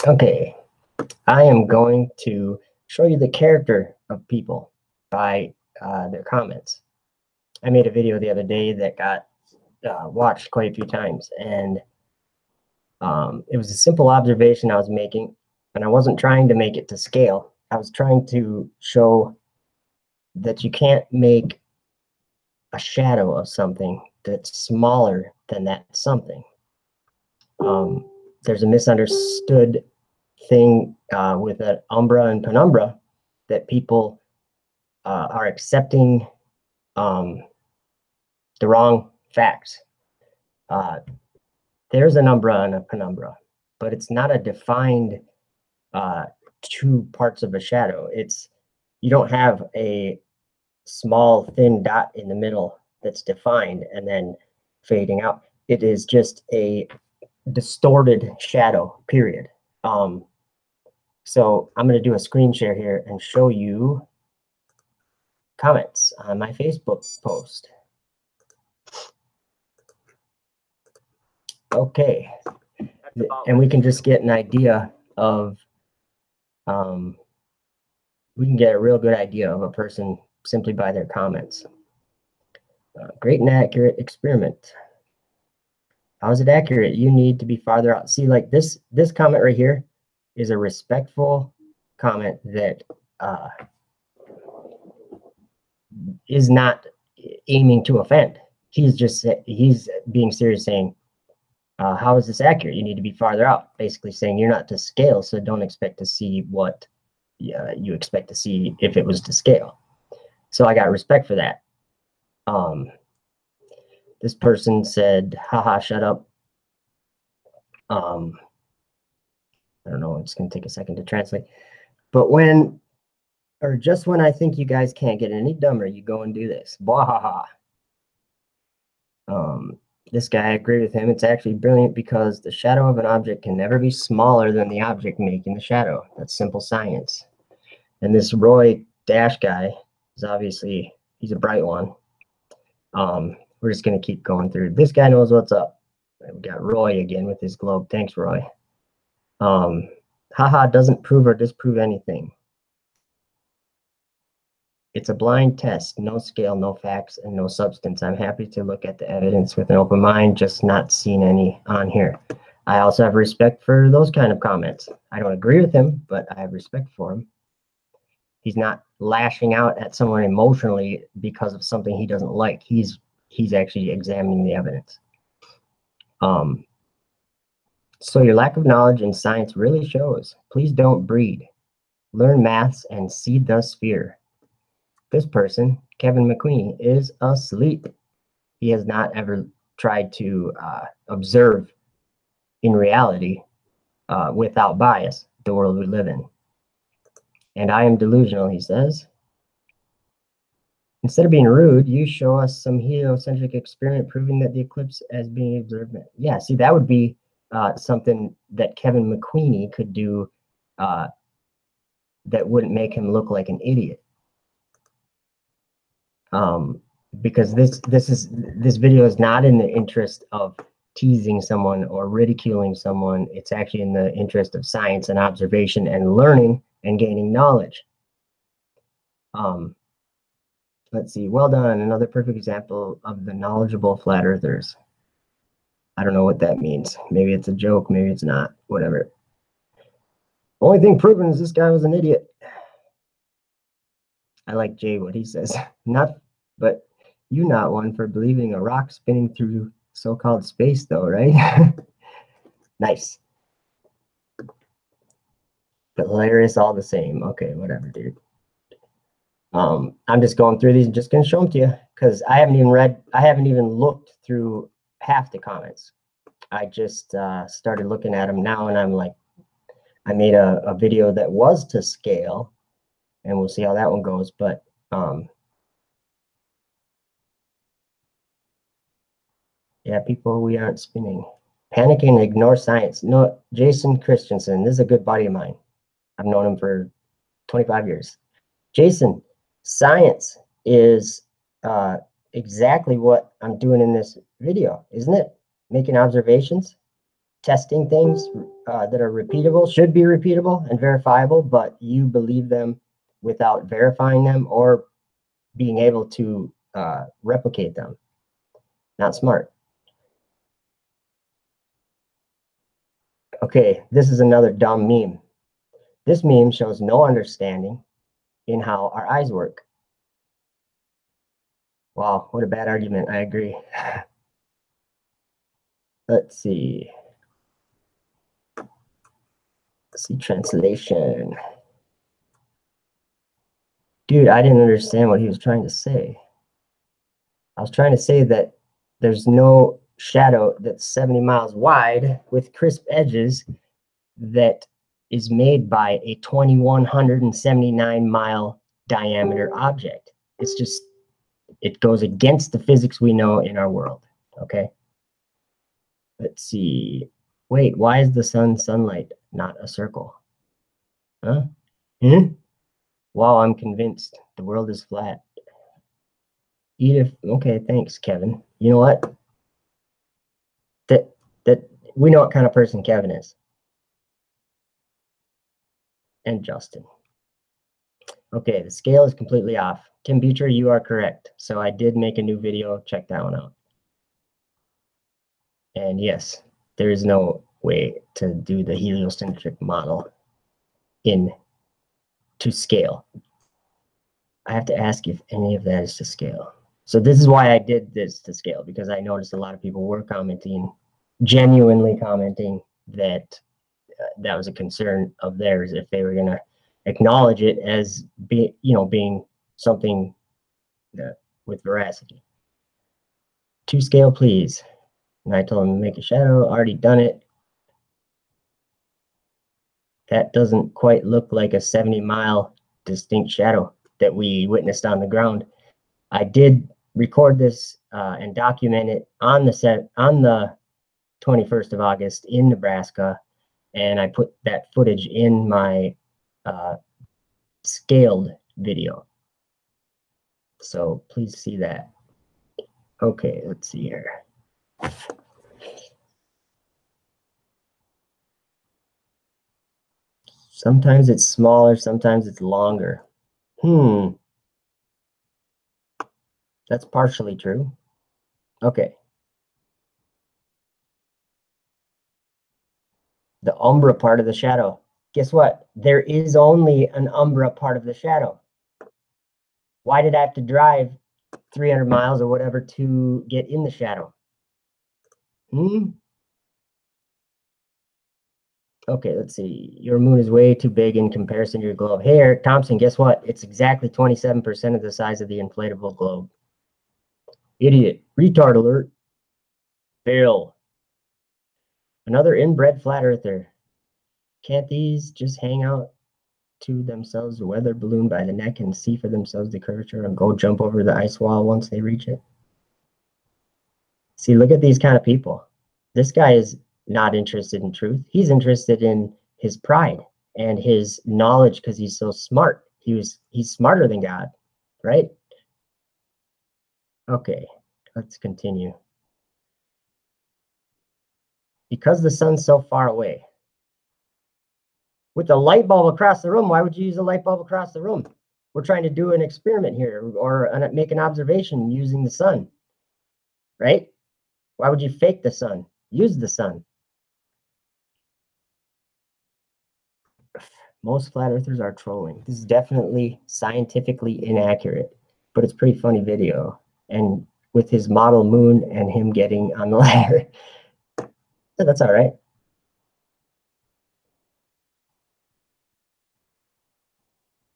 Okay, I am going to show you the character of people by their comments. I made a video the other day that got watched quite a few times, and it was a simple observation I was making, and I wasn't trying to make it to scale. I was trying to show that you can't make a shadow of something that's smaller than that something. There's a misunderstood thing with an umbra and penumbra that people are accepting the wrong facts. There's an umbra and a penumbra, but it's not a defined two parts of a shadow. You don't have a small thin dot in the middle that's defined and then fading out. It is just a distorted shadow, period. So I'm going to do a screen share here and show you comments on my Facebook post. Okay, and we can just get an idea of, we can get a real good idea of a person simply by their comments. Great and accurate experiment. How is it accurate? You need to be farther out. See, like this comment right here is a respectful comment that is not aiming to offend. He's being serious, saying, how is this accurate? You need to be farther out. Basically saying you're not to scale, so don't expect to see what you expect to see if it was to scale. So I got respect for that. This person said, haha, shut up. I don't know, it's going to take a second to translate. But just when I think you guys can't get any dumber, you go and do this. Bwahaha. This guy, I agree with him. It's actually brilliant because the shadow of an object can never be smaller than the object making the shadow. That's simple science. And this Roy Dash guy is obviously, he's a bright one. We're just going to keep going through. This guy knows what's up. We got Roy again with his globe. Thanks, Roy. Haha doesn't prove or disprove anything. It's a blind test, no scale, no facts, and no substance. I'm happy to look at the evidence with an open mind, just not seeing any on here. I also have respect for those kind of comments. I don't agree with him, but I have respect for him. He's not lashing out at someone emotionally because of something he doesn't like. He's actually examining the evidence. So your lack of knowledge in science really shows. Please don't breed. Learn maths and seed the sphere. This person, Kevin McQueenie, is asleep. He has not ever tried to observe in reality without bias the world we live in. And I am delusional, he says. Instead of being rude, you show us some heliocentric experiment proving that the eclipse as being observed. Yeah, see, that would be something that Kevin McQueenie could do that wouldn't make him look like an idiot. Because this video is not in the interest of teasing someone or ridiculing someone. It's actually in the interest of science and observation and learning and gaining knowledge. Let's see. Well done. Another perfect example of the knowledgeable flat earthers. I don't know what that means. Maybe it's a joke. Maybe it's not. Whatever. Only thing proven is this guy was an idiot. I like Jay, what he says. But you not one for believing a rock spinning through so-called space, though, right? Nice. But hilarious all the same. Okay, whatever, dude. I'm just going through these and just gonna show them to you because I haven't even looked through half the comments. I just started looking at them now, and I'm like, I made a video that was to scale, and we'll see how that one goes. But yeah, people, we aren't spinning. Panicking and ignore science. No, Jason Christensen, this is a good buddy of mine. I've known him for 25 years. Jason, science is exactly what I'm doing in this video, isn't it? Making observations, testing things that are repeatable, should be repeatable and verifiable, but you believe them without verifying them or being able to replicate them. Not smart. Okay, this is another dumb meme. This meme shows no understanding in how our eyes work. Wow, what a bad argument. I agree. Let's see. Let's see translation. Dude, I didn't understand what he was trying to say. I was trying to say that there's no shadow that's 70 miles wide with crisp edges that is made by a 2,179 mile diameter object. It's just, it goes against the physics we know in our world. Okay. Let's see. Wait, why is the sunlight not a circle? Huh? Hmm? Wow, I'm convinced the world is flat. Edith, okay, thanks, Kevin. You know what? That we know what kind of person Kevin is. And Justin. Okay, the scale is completely off. Tim Beecher, you are correct. So I did make a new video. Check that one out. And yes, there is no way to do the heliocentric model to scale. I have to ask if any of that is to scale. So this is why I did this to scale, because I noticed a lot of people were commenting, genuinely commenting that that was a concern of theirs if they were going to acknowledge it as being something with veracity. To scale, please. And I told him to make a shadow. Already done it. That doesn't quite look like a 70-mile distinct shadow that we witnessed on the ground. I did record this and document it on the 21st of August in Nebraska, and I put that footage in my scaled video. So please see that. Okay, let's see here. Sometimes it's smaller, sometimes it's longer. That's partially true. Okay. The umbra part of the shadow. Guess what? There is only an umbra part of the shadow. Why did I have to drive 300 miles or whatever to get in the shadow? Okay, let's see. Your moon is way too big in comparison to your globe. Hey, Eric Thompson, guess what? It's exactly 27% of the size of the inflatable globe. Idiot. Retard alert. Fail. Another inbred flat earther. Can't these just hang out to themselves, a weather balloon by the neck, and see for themselves the curvature and go jump over the ice wall once they reach it? See, look at these kind of people. This guy is not interested in truth. He's interested in his pride and his knowledge because he's so smart. He's smarter than God, right? Okay, let's continue. Because the sun's so far away. With a light bulb across the room, why would you use a light bulb across the room? We're trying to do an experiment here or make an observation using the sun, right? Why would you fake the sun? Use the sun. Most flat earthers are trolling. This is definitely scientifically inaccurate, but it's pretty funny video. And with his model moon and him getting on the ladder, that's all right.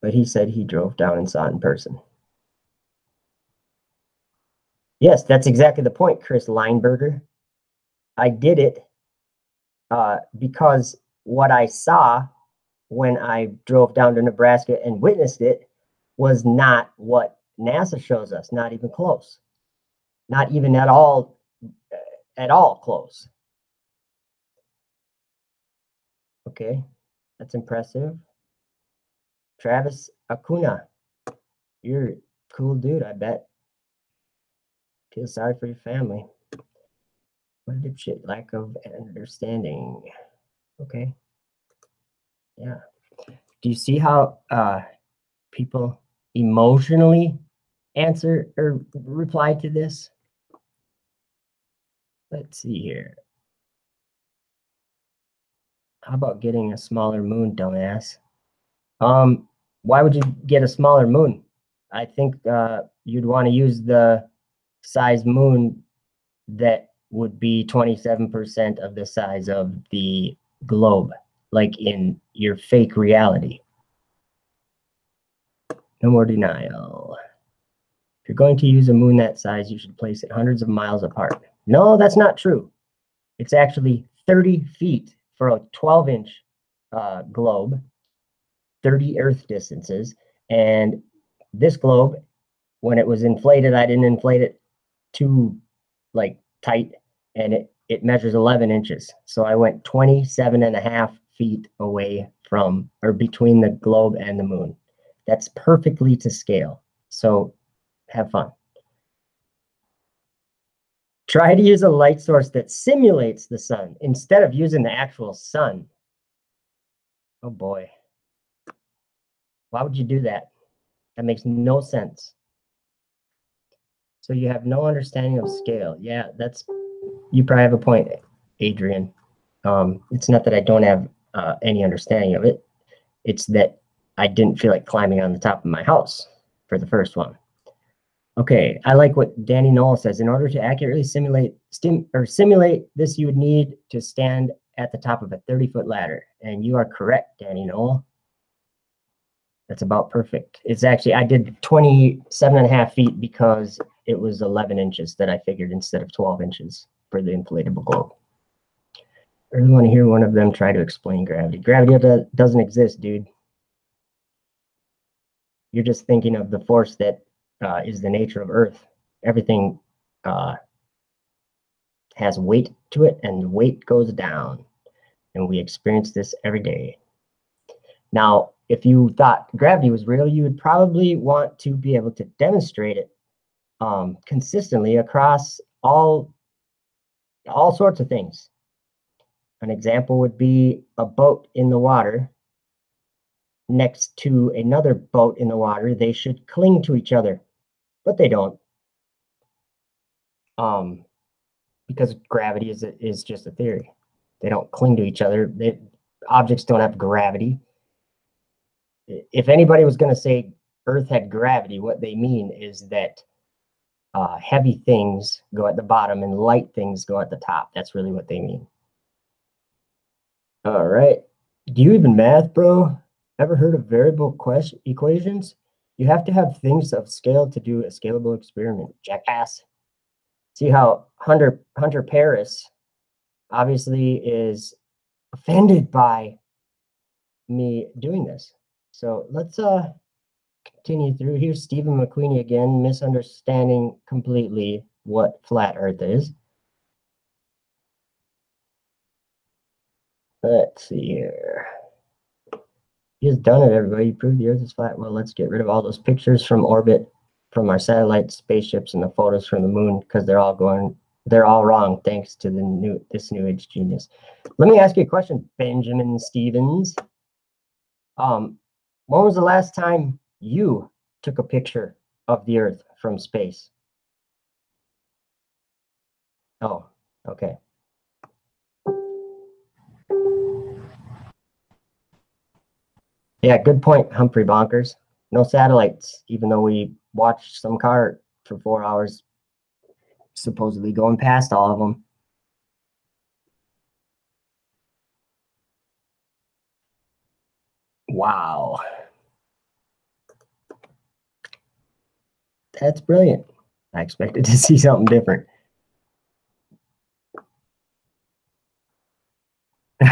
But he said he drove down and saw it in person. Yes, that's exactly the point, Chris Lineberger. I did it because what I saw when I drove down to Nebraska and witnessed it was not what NASA shows us, not even close. Not even at all close. Okay, that's impressive. Travis Acuna, you're a cool dude, I bet. Feel sorry for your family. What a dipshit. Lack of understanding. Okay. Yeah. Do you see how people emotionally answer or reply to this? Let's see here. How about getting a smaller moon, dumbass? Why would you get a smaller moon? I think you'd want to use the size moon that would be 27% of the size of the globe, like in your fake reality. No more denial. If you're going to use a moon that size, you should place it hundreds of miles apart. No, that's not true. It's actually 30 feet for a 12-inch globe, 30 Earth distances. And this globe, when it was inflated, I didn't inflate it too like tight, and it measures 11 inches. So I went 27 and a half feet away from or between the globe and the moon. That's perfectly to scale. So have fun. Try to use a light source that simulates the sun instead of using the actual sun. Oh boy. Why would you do that? That makes no sense. So you have no understanding of scale. Yeah, you probably have a point, Adrian. It's not that I don't have any understanding of it. It's that I didn't feel like climbing on the top of my house for the first one. Okay, I like what Danny Knoll says. In order to accurately simulate this, you would need to stand at the top of a 30-foot ladder. And you are correct, Danny Knoll. That's about perfect. It's actually, I did 27 and a half feet because it was 11 inches that I figured instead of 12 inches for the inflatable globe. I really want to hear one of them try to explain gravity. Gravity doesn't exist, dude. You're just thinking of the force that is the nature of Earth. Everything has weight to it, and weight goes down. And we experience this every day. Now, if you thought gravity was real, you would probably want to be able to demonstrate it consistently across all sorts of things. An example would be a boat in the water next to another boat in the water. They should cling to each other, but they don't, because gravity is just a theory. They don't cling to each other. Objects don't have gravity. If anybody was going to say Earth had gravity, what they mean is that heavy things go at the bottom and light things go at the top. That's really what they mean. All right. Do you even math, bro? Ever heard of variable equations? You have to have things of scale to do a scalable experiment, jackass. See how Hunter Paris obviously is offended by me doing this. So let's continue through. Here's Stephen McQueenie again, misunderstanding completely what flat Earth is. Let's see here. He has done it, everybody. He proved the Earth is flat. Well, let's get rid of all those pictures from orbit, from our satellite spaceships, and the photos from the moon, because they're all wrong, thanks to this new age genius. Let me ask you a question, Benjamin Stevens. When was the last time you took a picture of the Earth from space? Oh, okay. Yeah, good point, Humphrey Bonkers. No satellites, even though we watched some car for 4 hours, supposedly going past all of them. Wow. That's brilliant. I expected to see something different.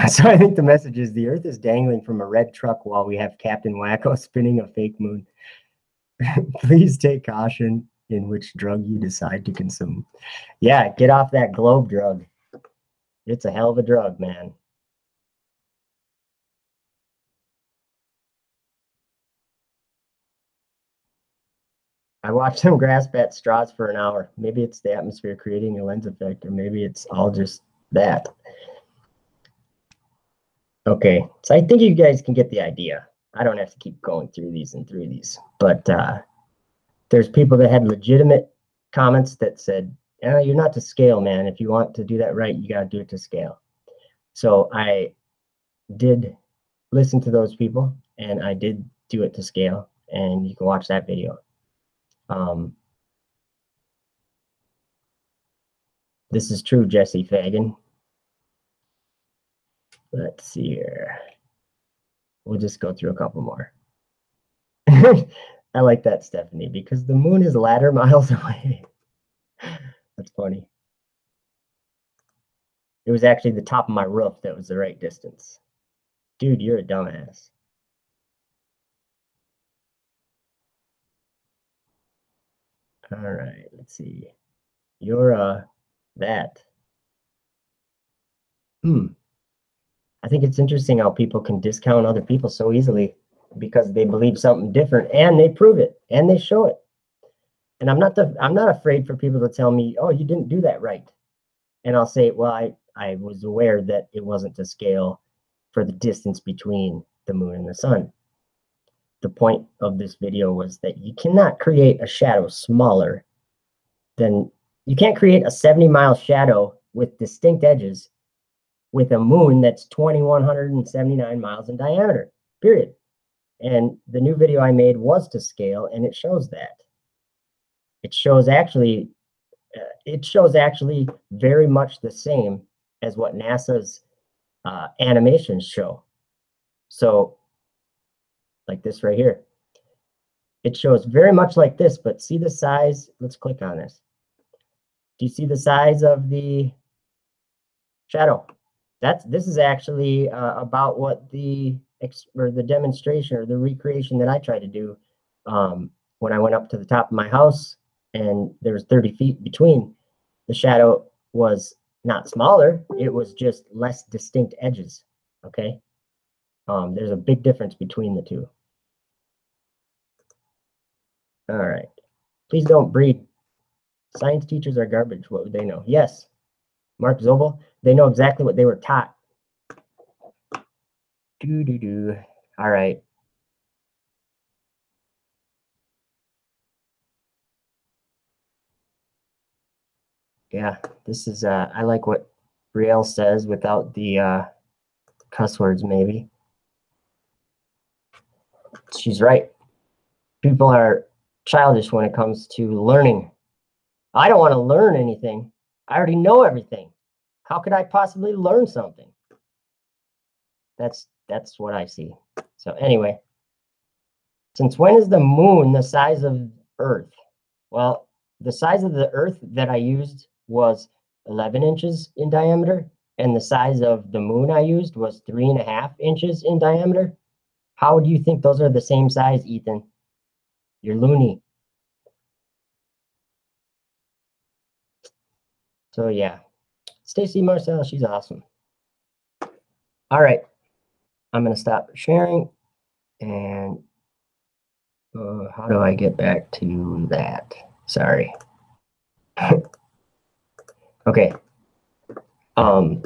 So I think the message is the Earth is dangling from a red truck while we have Captain Wacko spinning a fake moon. Please take caution in which drug you decide to consume. Yeah, get off that globe drug. It's a hell of a drug, man. I watched them grasp at straws for an hour. Maybe it's the atmosphere creating a lens effect, or maybe it's all just that. Okay, so I think you guys can get the idea. I don't have to keep going through these and through these, but there's people that had legitimate comments that said, you're not to scale, man. If you want to do that right, you got to do it to scale. So I did listen to those people, and I did do it to scale, and you can watch that video. This is true, Jesse Fagan. Let's see here. We'll just go through a couple more. I like that, Stephanie, because the moon is ladder miles away. That's funny. It was actually the top of my roof that was the right distance. Dude, you're a dumbass. All right, let's see. You're that. I think it's interesting how people can discount other people so easily because they believe something different, and they prove it and they show it. And I'm not afraid for people to tell me, oh, you didn't do that right. And I'll say, well, I was aware that it wasn't to scale for the distance between the moon and the sun. The point of this video was that you cannot create a shadow smaller than, you can't create a 70-mile shadow with distinct edges with a moon that's 2,179 miles in diameter, period. And the new video I made was to scale, and it shows that. It shows actually very much the same as what NASA's animations show. So, like this right here. It shows very much like this, but see the size? Let's click on this. Do you see the size of the shadow? This is actually about what the demonstration or the recreation that I tried to do when I went up to the top of my house, and there was 30 feet between. The shadow was not smaller, it was just less distinct edges. Okay, there's a big difference between the two. All right, please don't breed. Science teachers are garbage. What would they know? Yes, Mark Zobel, they know exactly what they were taught. All right. Yeah, this is, I like what Brielle says without the cuss words, maybe. She's right. People are childish when it comes to learning. I don't want to learn anything. I already know everything. How could I possibly learn something? That's what I see. So anyway, since when is the moon the size of Earth? Well, the size of the Earth that I used was 11 inches in diameter, and the size of the moon I used was 3.5 inches in diameter. How do you think those are the same size, Ethan? You're loony. So yeah, Stacy Marcel, she's awesome. All right, I'm gonna stop sharing, and how do I get back to that? Sorry. Okay. How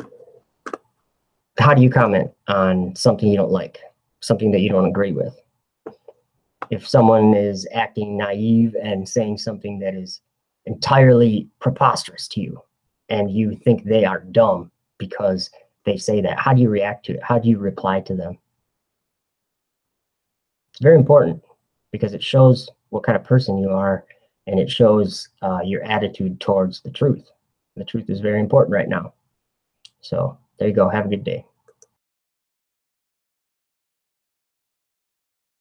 do you comment on something you don't like, something that you don't agree with? If someone is acting naive and saying something that is entirely preposterous to you, and you think they are dumb because they say that, how do you react to it? How do you reply to them? It's very important because it shows what kind of person you are, and it shows your attitude towards the truth. The truth is very important right now. So there you go. Have a good day.